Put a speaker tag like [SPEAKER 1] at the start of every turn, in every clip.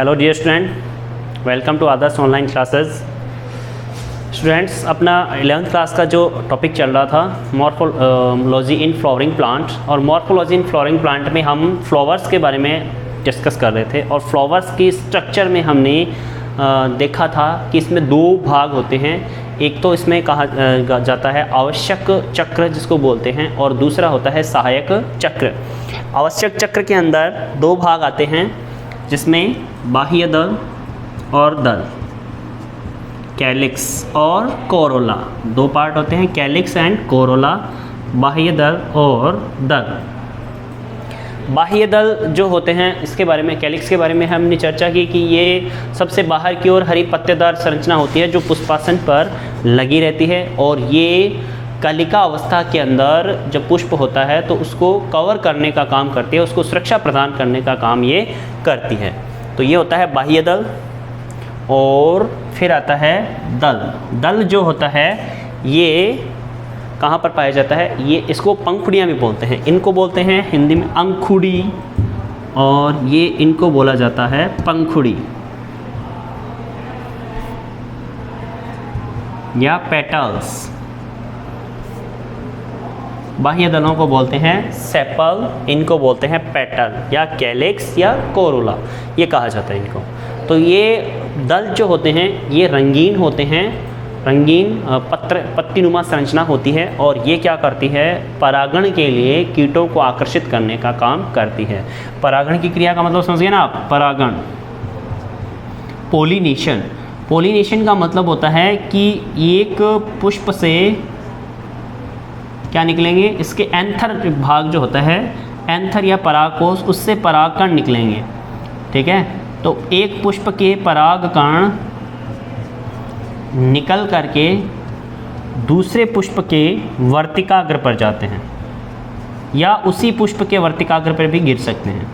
[SPEAKER 1] Hello dear student, welcome to Adarsh online classes. Students, अपना 11th class का जो topic चल रहा था मॉर्फोलॉजी इन फ्लावरिंग प्लांट, और मॉर्फोलॉजी इन फ्लावरिंग प्लांट में हम फ्लावर्स के बारे में डिस्कस कर रहे थे। और फ्लावर्स की स्ट्रक्चर में हमने देखा था कि इसमें दो भाग होते हैं। एक तो इसमें कहा जाता है आवश्यक चक्र जिसको बोलते हैं, और दूसरा होता है सहायक चक्र। आवश्यक चक्र के अंदर दो भाग आते हैं जिसमें बाह्य दल और दल, कैलिक्स और कोरोला, दो पार्ट होते हैं, कैलिक्स एंड कोरोला, बाह्य दल और दल। बाह्य दल जो होते हैं, इसके बारे में, कैलिक्स के बारे में हमने चर्चा की कि ये सबसे बाहर की ओर हरी पत्तेदार संरचना होती है जो पुष्पासन पर लगी रहती है, और ये कलिका अवस्था के अंदर जब पुष्प होता है तो उसको कवर करने का काम करती है, उसको सुरक्षा प्रदान करने का काम ये करती है। तो ये होता है बाह्य दल। और फिर आता है दल। दल जो होता है ये कहाँ पर पाया जाता है? ये इसको पंखुड़ियाँ भी बोलते हैं। इनको बोलते हैं हिंदी में अंखुड़ी, और ये इनको बोला जाता है पंखुड़ी या पेटल्स। बाह्य दलों को बोलते हैं सेपल, इनको बोलते हैं पेटल या कैलिक्स या कोरोला, ये कहा जाता है इनको। तो ये दल जो होते हैं ये रंगीन होते हैं, रंगीन पत्तीनुमा संरचना होती है, और ये क्या करती है? परागण के लिए कीटों को आकर्षित करने का काम करती है। परागण की क्रिया का मतलब समझिए ना आप, परागण। पोलिनेशन, पोलिनेशन का मतलब होता है कि एक पुष्प से क्या निकलेंगे? इसके एंथर भाग जो होता है, एंथर या परागकोश, उससे परागकण निकलेंगे। ठीक है, तो एक पुष्प के परागकण निकल करके दूसरे पुष्प के वर्तिकाग्र पर जाते हैं, या उसी पुष्प के वर्तिकाग्र पर भी गिर सकते हैं।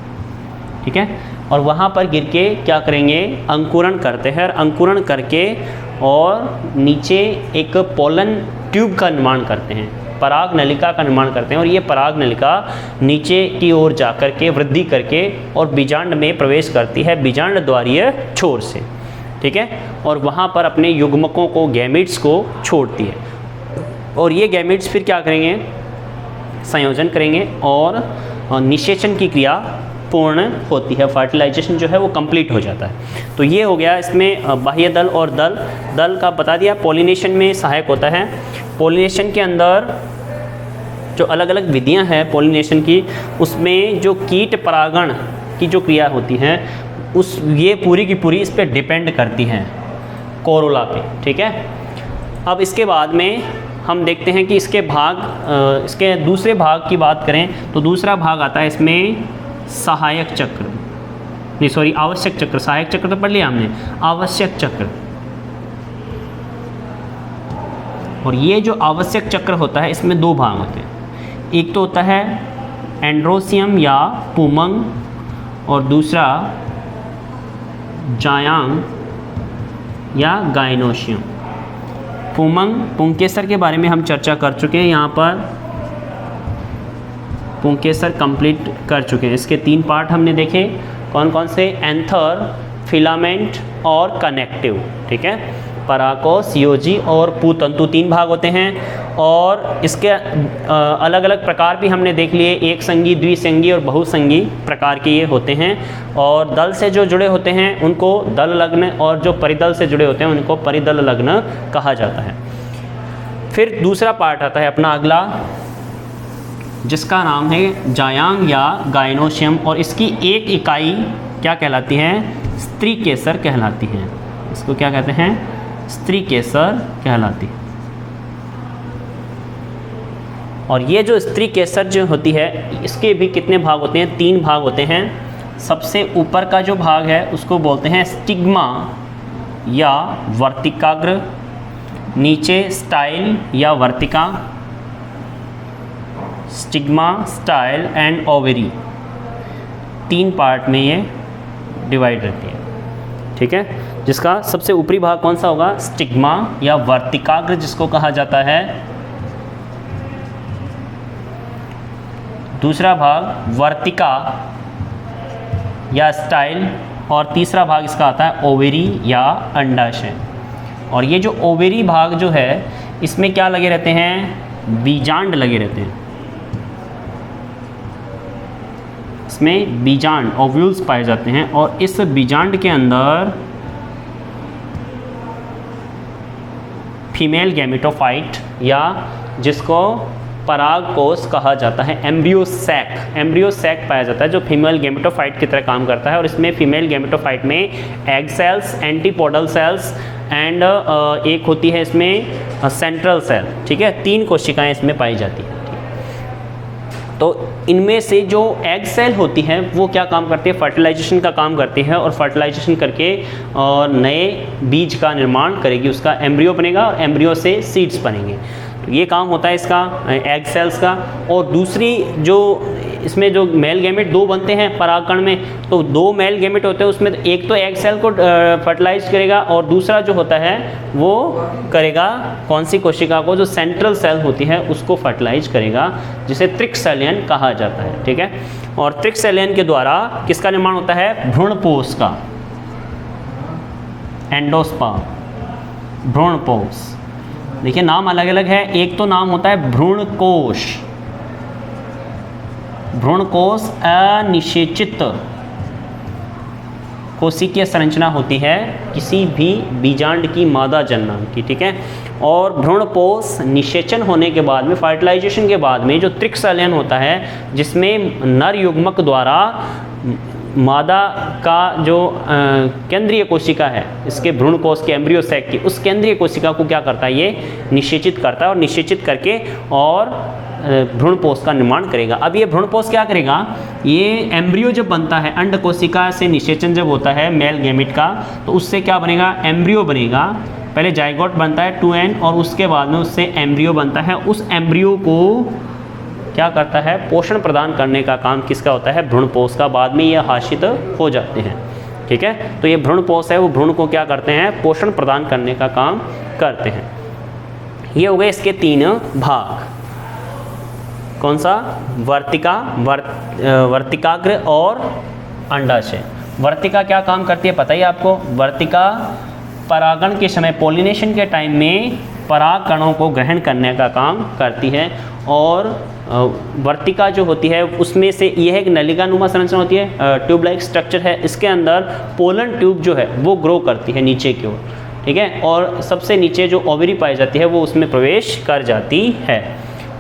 [SPEAKER 1] ठीक है, और वहाँ पर गिर के क्या करेंगे? अंकुरण करते हैं, और अंकुरण करके और नीचे एक पोलन ट्यूब का निर्माण करते हैं, पराग नलिका का निर्माण करते हैं। और ये पराग नलिका नीचे की ओर जा कर के वृद्धि करके और बीजांड में प्रवेश करती है बीजांड द्वारीय छोर से। ठीक है, और वहाँ पर अपने युग्मकों को, गैमीट्स को छोड़ती है, और ये गैमीट्स फिर क्या करेंगे? संयोजन करेंगे और निषेचन की क्रिया पूर्ण होती है, फर्टिलाइजेशन जो है वो कंप्लीट हो जाता है। तो ये हो गया इसमें बाह्य दल और दल। दल का बता दिया, पोलिनेशन में सहायक होता है। पोलिनेशन के अंदर जो अलग अलग विधियां हैं पोलिनेशन की, उसमें जो कीट परागण की जो क्रिया होती है ये पूरी की पूरी इस पे डिपेंड करती हैं, कोरोला पे। ठीक है, अब इसके बाद में हम देखते हैं कि इसके इसके दूसरे भाग की बात करें तो दूसरा भाग आता है इसमें सहायक चक्र, नहीं सॉरी आवश्यक चक्र। सहायक चक्र तो पढ़ लिया हमने, आवश्यक चक्र। और ये जो आवश्यक चक्र होता है इसमें दो भाग होते हैं। एक तो होता है एंड्रोसियम या पुमंग, और दूसरा जायांग या गाइनोशियम। पुमंग, पुंकेसर के बारे में हम चर्चा कर चुके हैं, यहाँ पर पुंकेसर कंप्लीट कर चुके हैं। इसके 3 पार्ट हमने देखे, कौन कौन से? एंथर, फिलामेंट और कनेक्टिव। ठीक है, परागकोश, योजी और पूतंतु 3 भाग होते हैं। और इसके अलग अलग प्रकार भी हमने देख लिए, एक संगी, द्विसंगी और बहुसंगी प्रकार के ये होते हैं। और दल से जो जुड़े होते हैं उनको दल लग्न, और जो परिदल से जुड़े होते हैं उनको परिदल लग्न कहा जाता है। फिर दूसरा पार्ट आता है अपना अगला, जिसका नाम है जायांग या गाइनोशियम, और इसकी एक इकाई क्या कहलाती है? स्त्री केसर कहलाती है। इसको क्या कहते हैं? स्त्री केसर कहलाती है। और ये जो स्त्री केसर जो होती है इसके भी कितने भाग होते हैं? 3 भाग होते हैं। सबसे ऊपर का जो भाग है उसको बोलते हैं स्टिग्मा या वर्तिकाग्र, नीचे स्टाइल या वर्तिका, stigma, style and ovary, 3 part में ये डिवाइड रहती है। ठीक है, जिसका सबसे ऊपरी भाग कौन सा होगा? स्टिग्मा या वर्तिकाग्र जिसको कहा जाता है। दूसरा भाग वर्तिका या स्टाइल, और तीसरा भाग इसका आता है ओवेरी या अंडाशय। और ये जो ओवेरी भाग जो है इसमें क्या लगे रहते हैं, बीजांड लगे रहते हैं। इसमें बीजांड ओव्यूल्स पाए जाते हैं और इस बीजांड के अंदर फीमेल गैमेटोफाइट या जिसको परागकोश कहा जाता है, एम्ब्रियोसैक पाया जाता है जो फीमेल गैमेटोफाइट की तरह काम करता है। और इसमें फीमेल गैमेटोफाइट में egg cells, antipodal cells and एक होती है इसमें सेंट्रल सेल, ठीक है। 3 कोशिकाएं इसमें पाई जाती हैं। तो इनमें से जो एग सेल होती है वो क्या काम करती है, फर्टिलाइजेशन का काम करती है और फर्टिलाइजेशन करके और नए बीज का निर्माण करेगी, उसका एम्ब्रियो बनेगा और एम्ब्रियो से सीड्स बनेंगे। तो ये काम होता है इसका एग सेल्स का। और दूसरी जो इसमें जो मेल गैमेट 2 बनते हैं परागकण में, तो 2 मेल गैमेट होते हैं, उसमें एक तो एग सेल को फर्टिलाइज करेगा और दूसरा जो होता है वो करेगा कौन सी कोशिका को, जो सेंट्रल सेल होती है उसको फर्टिलाइज करेगा, जिसे त्रिक्सेलियन कहा जाता है, ठीक है। और त्रिक्सेलियन के द्वारा किसका निर्माण होता है, भ्रूणपोष का, एंडोस्पर्म, भ्रूणपोष। देखिए नाम अलग अलग है, एक तो नाम होता है भ्रूणकोश, भ्रूणकोश अनिषेचित कोशिकीय संरचना होती है किसी भी बीजांड की मादा जन्मांग की, ठीक है। और भ्रूणपोष निषेचन होने के बाद में, फर्टिलाइजेशन के बाद में जो त्रिक्सेलियन होता है जिसमें नर युग्मक द्वारा मादा का जो केंद्रीय कोशिका है इसके भ्रूणकोश के एम्ब्रियोसैक की, उस केंद्रीय कोशिका को क्या करता है, ये निषेचित करता है और निषेचित करके और भ्रूणपोष का निर्माण करेगा। अब ये भ्रूणपोष क्या करेगा, ये एम्ब्रियो जब बनता है, अंड कोशिका से निषेचन जब होता है मेल गैमेट का, तो उससे क्या बनेगा, एम्ब्रियो बनेगा। पहले जाइगोट बनता है 2n और उसके बाद में उससे एम्ब्रियो बनता है। उस एम्ब्रियो को क्या करता है, पोषण प्रदान करने का काम किसका होता है, भ्रूणपोष का। बाद में ये हाशित हो जाते हैं, ठीक है। तो ये भ्रूणपोष है, वो भ्रूण को क्या करते हैं, पोषण प्रदान करने का काम करते हैं। ये हो गए इसके 3 भाग। कौन सा, वर्तिका, वर्तिकाग्र और अंडाशय। वर्तिका क्या काम करती है पता ही आपको, वर्तिका परागण के समय, पोलिनेशन के टाइम में पराग कणों को ग्रहण करने का काम करती है। और वर्तिका जो होती है उसमें से यह एक नलिकानुमा संरचना होती है, ट्यूब लाइक स्ट्रक्चर है। इसके अंदर पोलन ट्यूब जो है वो ग्रो करती है नीचे की ओर, ठीक है। और सबसे नीचे जो ओवरी पाई जाती है वो उसमें प्रवेश कर जाती है,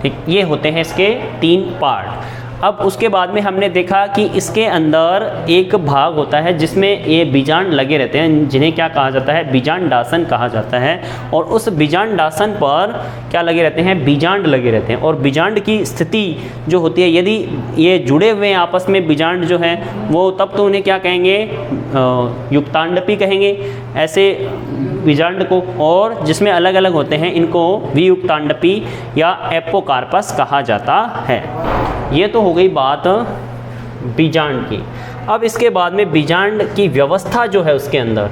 [SPEAKER 1] ठीक। ये होते हैं इसके 3 पार्ट। अब उसके बाद में हमने देखा कि इसके अंदर एक भाग होता है जिसमें ये बीजांड लगे रहते हैं, जिन्हें क्या कहा जाता है, बीजांडासन कहा जाता है। और उस बीजांडासन पर क्या लगे रहते हैं, बीजांड लगे रहते हैं। और बीजांड की स्थिति जो होती है, यदि ये जुड़े हुए हैं आपस में बीजांड जो है वो, तब तो उन्हें क्या कहेंगे, युक्तांडपी कहेंगे ऐसे बीजांड को। और जिसमें अलग अलग होते हैं इनको वियुक्तांडपी या एपोकार्पस कहा जाता है। ये तो हो गई बात बीजांड की। अब इसके बाद में बीजांड की व्यवस्था जो है उसके अंदर,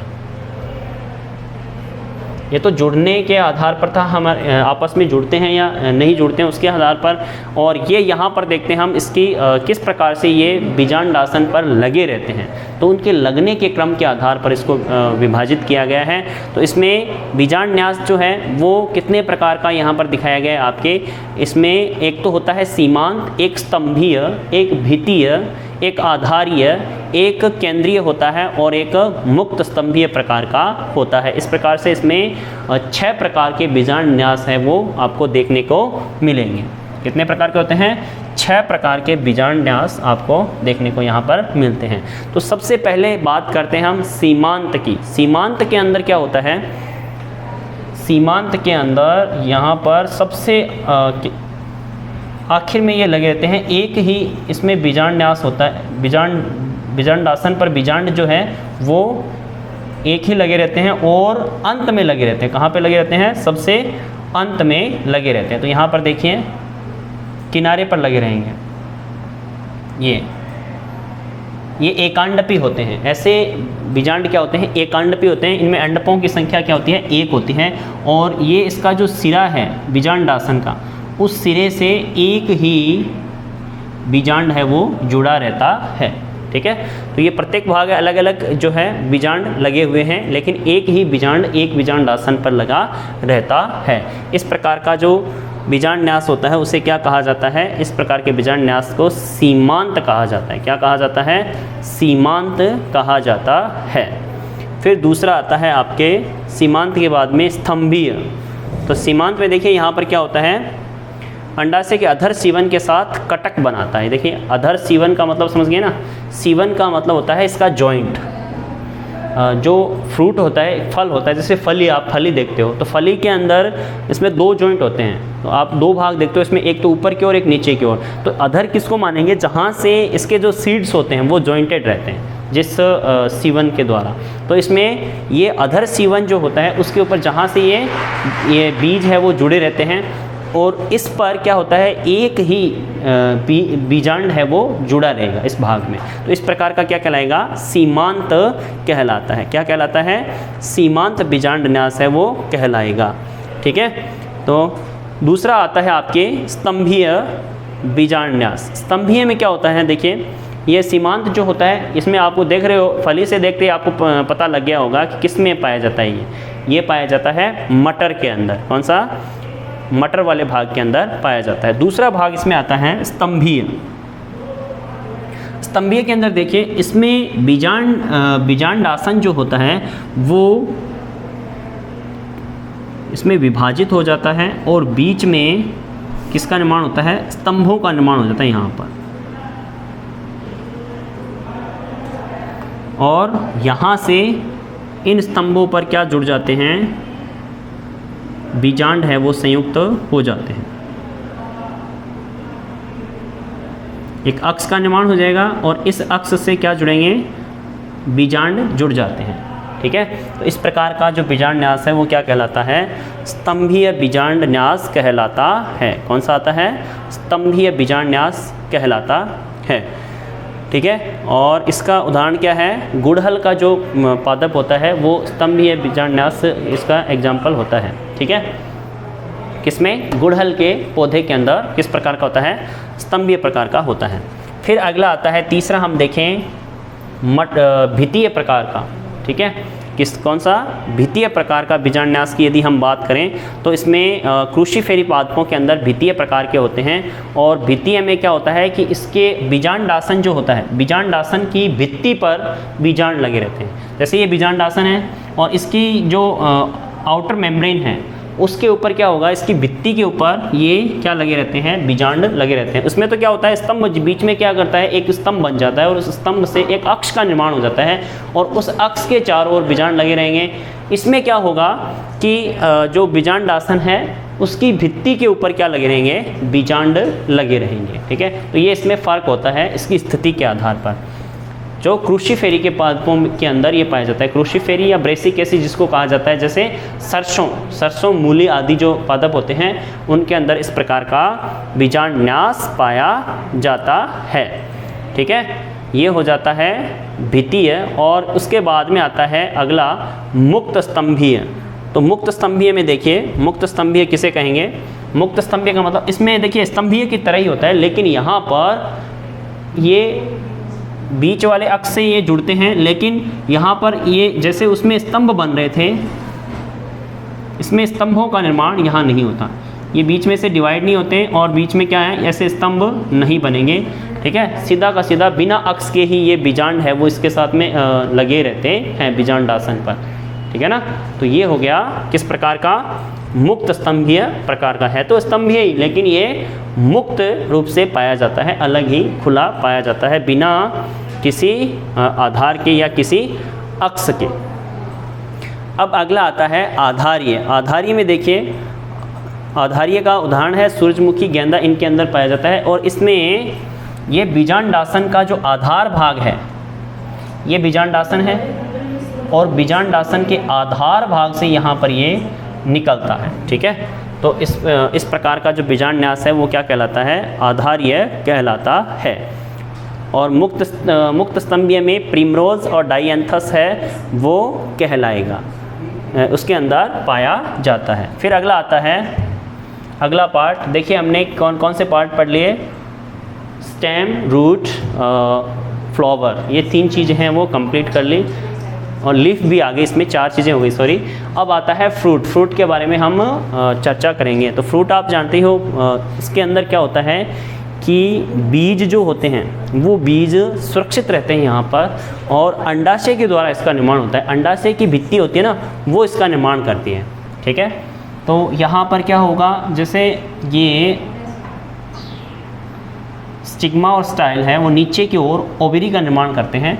[SPEAKER 1] ये तो जुड़ने के आधार पर था, हम आपस में जुड़ते हैं या नहीं जुड़ते हैं उसके आधार पर। और ये यहाँ पर देखते हैं हम इसकी किस प्रकार से ये बीजांडासन पर लगे रहते हैं, तो उनके लगने के क्रम के आधार पर इसको विभाजित किया गया है। तो इसमें बीजांड न्यास जो है वो कितने प्रकार का यहाँ पर दिखाया गया है आपके। इसमें एक तो होता है सीमांत, एक स्तंभीय, एक भित्तीय, एक आधारीय, एक केंद्रीय होता है और एक मुक्त स्तंभीय प्रकार का होता है। इस प्रकार से इसमें 6 प्रकार के बीजांड न्यास है वो आपको देखने को मिलेंगे। कितने प्रकार के होते हैं, 6 प्रकार के बीजांड न्यास आपको देखने को यहाँ पर मिलते हैं। तो सबसे पहले बात करते हैं हम सीमांत की। सीमांत के अंदर क्या होता है, सीमांत के अंदर यहाँ पर सबसे आखिर में ये लगे रहते हैं, एक ही इसमें बीजांड न्यास होता है। बीजांडासन पर बीजांड जो है वो एक ही लगे रहते हैं और अंत में लगे रहते हैं। कहाँ पे लगे रहते हैं, सबसे अंत में लगे रहते हैं। तो यहाँ पर देखिए किनारे पर लगे रहेंगे, ये एकांडपी होते हैं। ऐसे बीजांड क्या होते हैं, एकांडपी होते हैं। इनमें अंडकों की संख्या क्या होती है, 1 होती है। और ये इसका जो सिरा है बीजांडासन का, उस सिरे से एक ही बीजांड है वो जुड़ा रहता है, ठीक है। तो ये प्रत्येक भाग अलग अलग जो है बीजांड लगे हुए हैं, लेकिन एक ही बीजांड एक बीजांडासन पर लगा रहता है। इस प्रकार का जो बीजांड न्यास होता है उसे क्या कहा जाता है? इस प्रकार के बीजांड न्यास को सीमांत कहा जाता है। क्या कहा जाता है? सीमांत कहा जाता है। फिर दूसरा आता है आपके सीमांत के बाद में स्तंभीय। तो सीमांत में देखिए यहाँ पर क्या होता है, अंडाशय के अधर सीवन के साथ कटक बनाता है। देखिए अधर सीवन का मतलब समझ गए ना, सीवन का मतलब होता है इसका जॉइंट। जो फ्रूट होता है, फल होता है, जैसे फली, आप फली देखते हो तो फली के अंदर इसमें दो जॉइंट होते हैं। तो आप दो भाग देखते हो इसमें, एक तो ऊपर की ओर एक नीचे की ओर। तो अधर किसको मानेंगे? जहाँ से इसके जो सीड्स होते हैं वो जॉइंटेड रहते हैं जिस सीवन के द्वारा। तो इसमें ये अधर सीवन जो होता है उसके ऊपर जहाँ से ये बीज है वो जुड़े रहते हैं, और इस पर क्या होता है, एक ही बीजांड है वो जुड़ा रहेगा इस भाग में। तो इस प्रकार का क्या कहलाएगा? सीमांत कहलाता है। क्या कहलाता है? सीमांत बीजांड न्यास है वो कहलाएगा। ठीक है। तो दूसरा आता है आपके स्तंभीय बीजांड न्यास। स्तंभीय में क्या होता है, देखिए ये सीमांत जो होता है इसमें आपको देख रहे हो, फली से देखते ही आपको पता लग गया होगा कि किस में पाया जाता है। ये पाया जाता है मटर के अंदर। कौन सा? मटर वाले भाग के अंदर पाया जाता है। दूसरा भाग इसमें आता है स्तंभीय। स्तंभीय के अंदर देखिए इसमें बीजांडासन जो होता है वो इसमें विभाजित हो जाता है और बीच में किसका निर्माण होता है? स्तंभों का निर्माण हो जाता है यहाँ पर। और यहाँ से इन स्तंभों पर क्या जुड़ जाते हैं? बीजांड है वो संयुक्त हो जाते हैं। एक अक्ष का निर्माण हो जाएगा और इस अक्ष से क्या जुड़ेंगे? बीजांड जुड़ जाते हैं। ठीक है। तो इस प्रकार का जो बीजांड न्यास है वो क्या कहलाता है? स्तंभीय बीजांड न्यास कहलाता है। कौन सा आता है? स्तंभीय बीजांड न्यास कहलाता है। ठीक है। और इसका उदाहरण क्या है? गुड़हल का जो पादप होता है वो स्तंभीय बीजांड न्यास इसका एग्जाम्पल होता है। ठीक है। किसमें? गुड़हल के पौधे के अंदर किस प्रकार का होता है? स्तंभीय प्रकार का होता है। फिर अगला आता है तीसरा, हम देखें भित्तीय प्रकार का। ठीक है। कौन सा? भित्तीय प्रकार का बीजांड न्यास की यदि हम बात करें तो इसमें क्रूसिफेरी पादपों के अंदर भित्तीय प्रकार के होते हैं। और भित्तीय में क्या होता है कि इसके बीजांडासन जो होता है, बीजांडासन की भित्ति पर बीजांड लगे रहते हैं। जैसे ये बीजांडासन है और इसकी जो आउटर मेम्ब्रेन है उसके ऊपर क्या होगा? इसकी भित्ति के ऊपर ये क्या लगे रहते हैं? बीजांड लगे रहते हैं। उसमें तो क्या होता है, स्तंभ बीच में क्या करता है, एक स्तंभ बन जाता है और उस स्तंभ से एक अक्ष का निर्माण हो जाता है और उस अक्ष के चारों ओर बीजांड लगे रहेंगे। इसमें क्या होगा कि जो बीजांडासन है उसकी भित्ति के ऊपर क्या लगे रहेंगे? बीजांड लगे रहेंगे। ठीक है। तो ये इसमें फ़र्क होता है इसकी स्थिति के आधार पर। जो क्रूसिफेरी के पादपों के अंदर ये पाया जाता है, क्रूसिफेरी या ब्रेसिकेसी जिसको कहा जाता है, जैसे सरसों, मूली आदि जो पादप होते हैं उनके अंदर इस प्रकार का बीजांड न्यास पाया जाता है। ठीक है। ये हो जाता है भित्तीय। और उसके बाद में आता है अगला मुक्त स्तंभीय। तो मुक्त स्तंभीय में देखिए, मुक्त स्तंभीय किसे कहेंगे? मुक्त स्तंभीय का मतलब इसमें देखिए स्तंभीय की तरह ही होता है, लेकिन यहाँ पर ये बीच वाले अक्ष से ये जुड़ते हैं, लेकिन यहाँ पर ये जैसे उसमें स्तंभ बन रहे थे, इसमें स्तंभों का निर्माण यहाँ नहीं होता। ये बीच में से डिवाइड नहीं होते और बीच में क्या है, ऐसे स्तंभ नहीं बनेंगे। ठीक है। सीधा का सीधा बिना अक्ष के ही ये बीजांड है वो इसके साथ में लगे रहते हैं बीजांडासन पर। ठीक है ना। तो ये हो गया किस प्रकार का? मुक्त स्तंभीय प्रकार का है। तो स्तंभीय ही, लेकिन ये मुक्त रूप से पाया जाता है, अलग ही खुला पाया जाता है, बिना किसी आधार के या किसी अक्ष के। अब अगला आता है आधारीय। आधारीय में देखिए, आधारीय का उदाहरण है सूरजमुखी, गेंदा, इनके अंदर पाया जाता है। और इसमें ये बीजांडासन का जो आधार भाग है, ये बीजांडासन है और बीजांडासन के आधार भाग से यहाँ पर ये निकलता है। ठीक है। तो इस प्रकार का जो बीजांड न्यास है वो क्या कहलाता है? आधारीय कहलाता है। और मुक्त स्तंभीय में प्रिमरोज और डायंथस है वो कहलाएगा, उसके अंदर पाया जाता है। फिर अगला आता है, अगला पार्ट देखिए हमने कौन कौन से पार्ट पढ़ लिए? स्टेम, रूट, फ्लावर, ये 3 चीज़ें हैं वो कंप्लीट कर ली, और लीफ भी आ गई, इसमें 4 चीज़ें हो गई, सॉरी। अब आता है फ्रूट। फ्रूट के बारे में हम चर्चा करेंगे। तो फ्रूट आप जानते हो, इसके अंदर क्या होता है कि बीज जो होते हैं वो बीज सुरक्षित रहते हैं यहाँ पर, और अंडाशय के द्वारा इसका निर्माण होता है। अंडाशय की भित्ति होती है ना, वो इसका निर्माण करती है, ठीक है। तो यहाँ पर क्या होगा, जैसे ये स्टिग्मा और स्टाइल है वो नीचे की ओर ओवरी का निर्माण करते हैं,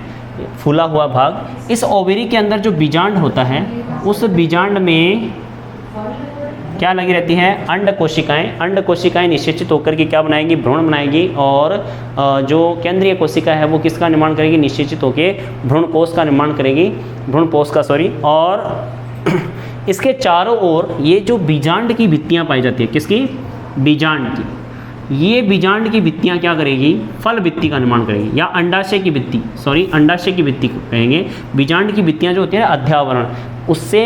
[SPEAKER 1] फूला हुआ भाग। इस ओवरी के अंदर जो बीजांड होता है, उस बीजांड में क्या लगी रहती हैं, अंड कोशिकाएं। अंड कोशिकाएं निषेचित होकर के क्या बनाएगी, भ्रूण बनाएगी, और जो केंद्रीय कोशिका है वो किसका निर्माण करेगी, निषेचित होकर भ्रूण कोश का निर्माण करेगी, भ्रूण कोश का, सॉरी। और इसके चारों ओर ये जो बीजांड की भित्तियाँ पाई जाती है, किसकी, बीजांड की, ये बीजांड की भित्तियाँ क्या करेगी, फल भित्ति का निर्माण करेगी, या अंडाशय की भित्ति, सॉरी अंडाशय की भित्ति कहेंगे। बीजांड की भित्तियाँ जो होती है अध्यावरण, उससे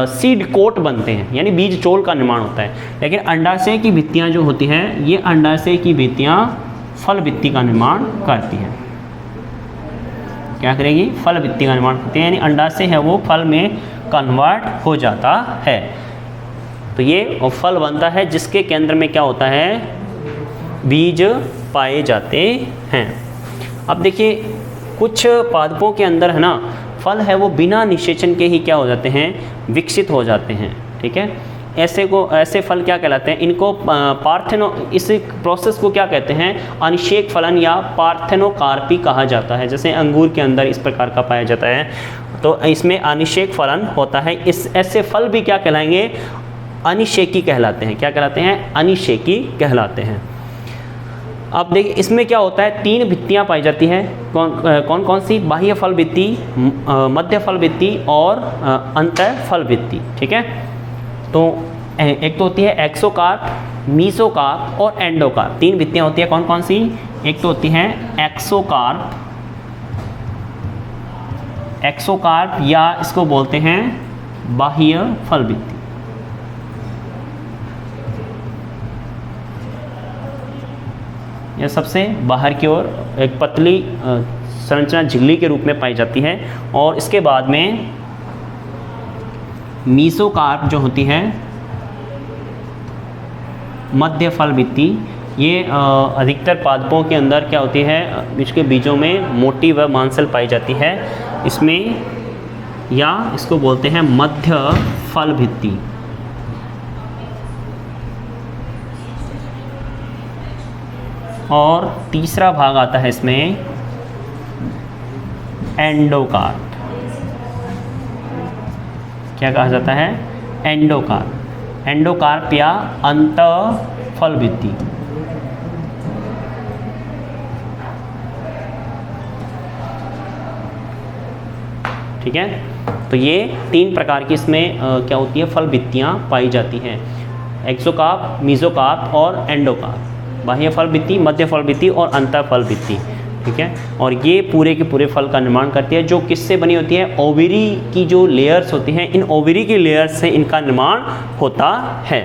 [SPEAKER 1] सीड कोट बनते हैं, यानी बीज चोल का निर्माण होता है। लेकिन अंडाशय की भित्तियाँ जो होती हैं, ये अंडाशय की भित्तियाँ फल भित्ति का निर्माण करती हैं। क्या करेगी, फल भित्ति का निर्माण करती है, यानी अंडाशय है वो फल में कन्वर्ट हो जाता है। तो ये फल बनता है जिसके केंद्र में क्या होता है, बीज पाए जाते हैं। अब देखिए कुछ पादपों के अंदर है ना, फल है वो बिना निषेचन के ही क्या हो जाते हैं, विकसित हो जाते हैं, ठीक है। ऐसे फल क्या कहलाते हैं, इनको पार्थेनो, इस प्रोसेस को क्या कहते हैं, अनिषेक फलन या पार्थेनोकार्पी कहा जाता है। जैसे अंगूर के अंदर इस प्रकार का पाया जाता है, तो इसमें अनिषेक फलन होता है। ऐसे फल भी क्या कहलाएंगे, अनिषेकी कहलाते हैं। क्या कहलाते हैं, अनिषेकी कहलाते हैं। अब देखिए इसमें क्या होता है, 3 भित्तियाँ पाई जाती हैं। कौन कौन सी, बाह्य फल भित्ति, मध्य फल भित्ति और अंतः फल भित्ति, ठीक है। तो एक तो होती है एक्सोकार्प, मीसोकार्प और एंडोकार्प। 3 भित्तियाँ होती हैं, कौन कौन सी, एक तो होती है एक्सोकार्प, एक्सोकार्प या इसको बोलते हैं बाह्य फल भित्ति। यह सबसे बाहर की ओर एक पतली संरचना झिल्ली के रूप में पाई जाती है। और इसके बाद में मीसोकार्प जो होती है, मध्य फल भित्ति, ये अधिकतर पादपों के अंदर क्या होती है, इसके बीजों में मोटी व मांसल पाई जाती है इसमें, या इसको बोलते हैं मध्य फल भित्ति। और तीसरा भाग आता है इसमें एंडोकार्प। क्या कहा जाता है, एंडोकार्प, एंडोकार्प या अंतःफल भित्ति। ठीक है, तो ये 3 प्रकार की इसमें क्या होती है, फल भित्तियाँ पाई जाती हैं, एक्सोकार्प, मीसोकार्प और एंडोकार्प। बाह्य फल भित्ति, मध्य फल भित्ति और अंतः फल भित्ति, ठीक है। और ये पूरे के पूरे फल का निर्माण करती है, जो किससे बनी होती है, ओवरी की जो लेयर्स होती हैं, इन ओवरी की लेयर्स से इनका निर्माण होता है,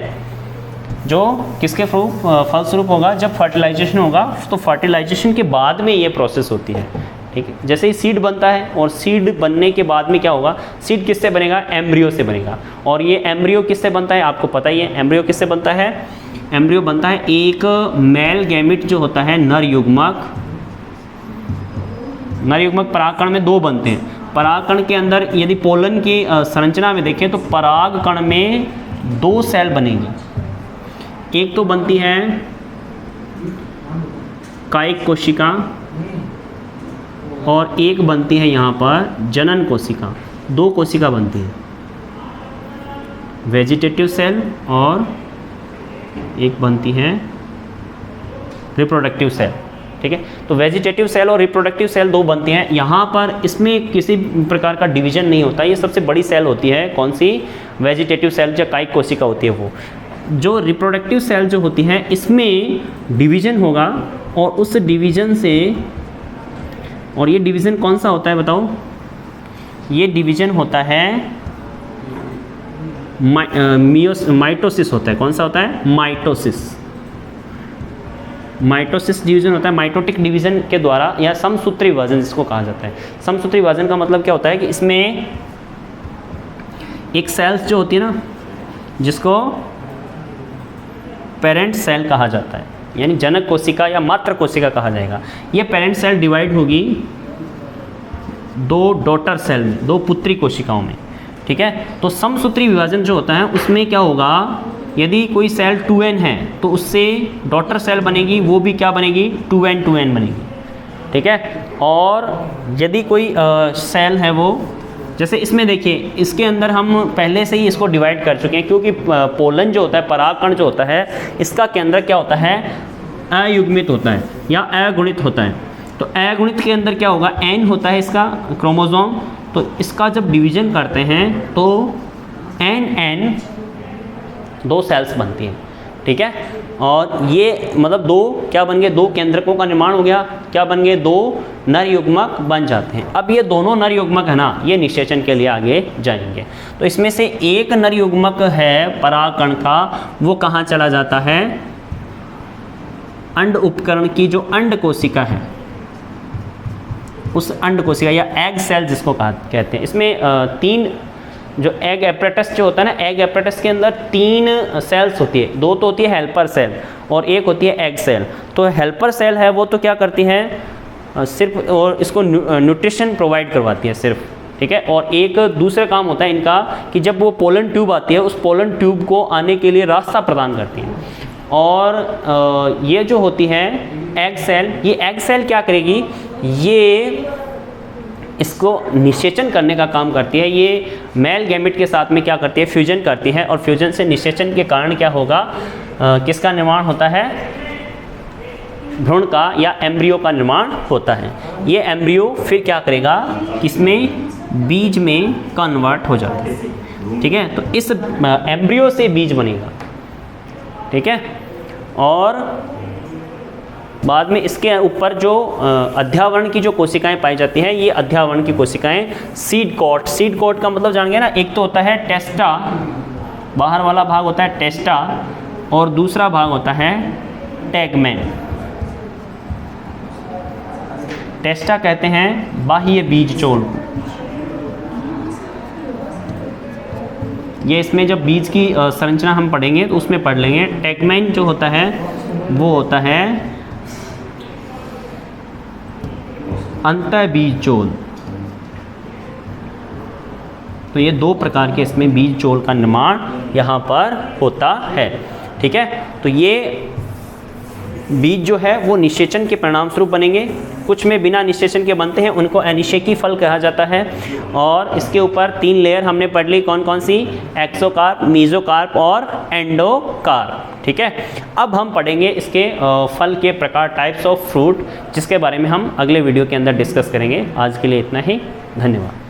[SPEAKER 1] जो किसके फलस्वरूप होगा, जब फर्टिलाइजेशन होगा, तो फर्टिलाइजेशन के बाद में ये प्रोसेस होती है, ठीक है। जैसे ही सीड बनता है, और सीड बनने के बाद में क्या होगा, सीड किससे बनेगा, एम्ब्रियो से बनेगा। और ये एम्ब्रियो किससे बनता है, आपको पता ही है, एम्ब्रियो किससे बनता है, एम्ब्रियो बनता है एक मेल गैमिट जो होता है, नर युग्मक। नर युग्मक परागकण में 2 बनते हैं। परागकण के अंदर यदि पोलन की संरचना में देखें तो परागकण में 2 सेल बनेगी। एक तो बनती है कायिक कोशिका, और एक बनती है यहाँ पर जनन कोशिका। 2 कोशिका बनती है, वेजिटेटिव सेल, और एक बनती है रिप्रोडक्टिव सेल, ठीक है। तो वेजिटेटिव सेल और रिप्रोडक्टिव सेल 2 बनती हैं। यहाँ पर इसमें किसी प्रकार का डिवीजन नहीं होता, ये सबसे बड़ी सेल होती है, कौन सी, वेजिटेटिव सेल, जो कायिक कोशिका होती है वो। जो रिप्रोडक्टिव सेल जो होती है, इसमें डिवीजन होगा, और उस डिवीजन से, और ये डिवीज़न कौन सा होता है बताओ, ये डिवीज़न होता है माइटोसिस होता है। कौन सा होता है, माइटोसिस। माइटोसिस डिवीजन होता है माइटोटिक डिवीजन के द्वारा, या समसूत्री विभाजन जिसको कहा जाता है। समसूत्री विभाजन का मतलब क्या होता है कि इसमें एक सेल्स जो होती है ना, जिसको पेरेंट सेल कहा जाता है, यानी जनक कोशिका या मात्र कोशिका कहा जाएगा, ये पेरेंट सेल डिवाइड होगी 2 डॉटर सेल में, 2 पुत्री कोशिकाओं में, ठीक है। तो समसूत्री विभाजन जो होता है उसमें क्या होगा, यदि कोई सेल 2n है तो उससे डॉटर सेल बनेगी, वो भी क्या बनेगी, 2n बनेगी, ठीक है। और यदि कोई सेल है वो, जैसे इसमें देखिए, इसके अंदर हम पहले से ही इसको डिवाइड कर चुके हैं, क्योंकि पोलन जो होता है, परागकण जो होता है, इसका केंद्र क्या होता है, अयुग्मित होता है या अगुणित होता है। तो अगुणित के अंदर क्या होगा, n होता है इसका क्रोमोसोम, तो इसका जब डिवीजन करते हैं तो n 2 सेल्स बनती हैं, ठीक है। और ये मतलब 2 क्या बन गए, 2 केंद्रकों का निर्माण हो गया, क्या बन गए, 2 नर युग्मक बन जाते हैं। अब ये दोनों नर युग्मक है ना, ये निषेचन के लिए आगे जाएंगे। तो इसमें से एक नर युग्मक है परागकण का, वो कहाँ चला जाता है, अंड उपकरण की जो अंड कोशिका है, उस अंड कोशिका या एग सेल जिसको कहते हैं। इसमें 3 जो एग एपरेटस जो होता है ना, एग एपरेटस के अंदर 3 सेल्स होती है, 2 तो होती है हेल्पर सेल और एक होती है एग सेल। तो हेल्पर सेल है वो तो क्या करती है, सिर्फ और इसको न्यूट्रिशन प्रोवाइड करवाती है सिर्फ, ठीक है। और एक दूसरा काम होता है इनका कि जब वो पोलन ट्यूब आती है, उस पोलन ट्यूब को आने के लिए रास्ता प्रदान करती है। और ये जो होती है एग सेल, ये एग सेल क्या करेगी, ये इसको निषेचन करने का काम करती है। ये मेल गैमेट के साथ में क्या करती है, फ्यूजन करती है, और फ्यूजन से निषेचन के कारण क्या होगा, किसका निर्माण होता है, भ्रूण का या एम्ब्रियो का निर्माण होता है। ये एम्ब्रियो फिर क्या करेगा, किसमें, बीज में कन्वर्ट हो जाता है, ठीक है। तो इस एम्ब्रियो से बीज बनेगा, ठीक है। और बाद में इसके ऊपर जो अध्यावरण की जो कोशिकाएं पाई जाती हैं, ये अध्यावरण की कोशिकाएं सीड कोट का मतलब जान गए ना, एक तो होता है टेस्टा, बाहर वाला भाग होता है टेस्टा, और दूसरा भाग होता है टैगमेन। टेस्टा कहते हैं बाह्य बीज चोल, ये इसमें जब बीज की संरचना हम पढ़ेंगे तो उसमें पढ़ लेंगे। टैगमेन जो होता है वो होता है अंतःबीज चोल। तो ये 2 प्रकार के इसमें बीज चोल का निर्माण यहाँ पर होता है, ठीक है। तो ये बीज जो है वो निषेचन के परिणाम स्वरूप बनेंगे, कुछ में बिना निषेचन के बनते हैं, उनको अनिषेकी फल कहा जाता है। और इसके ऊपर 3 लेयर हमने पढ़ ली, कौन कौन सी, एक्सोकार्प, मीजोकार्प और एंडोकार्प, ठीक है। अब हम पढ़ेंगे इसके फल के प्रकार, टाइप्स ऑफ फ्रूट, जिसके बारे में हम अगले वीडियो के अंदर डिस्कस करेंगे। आज के लिए इतना ही, धन्यवाद।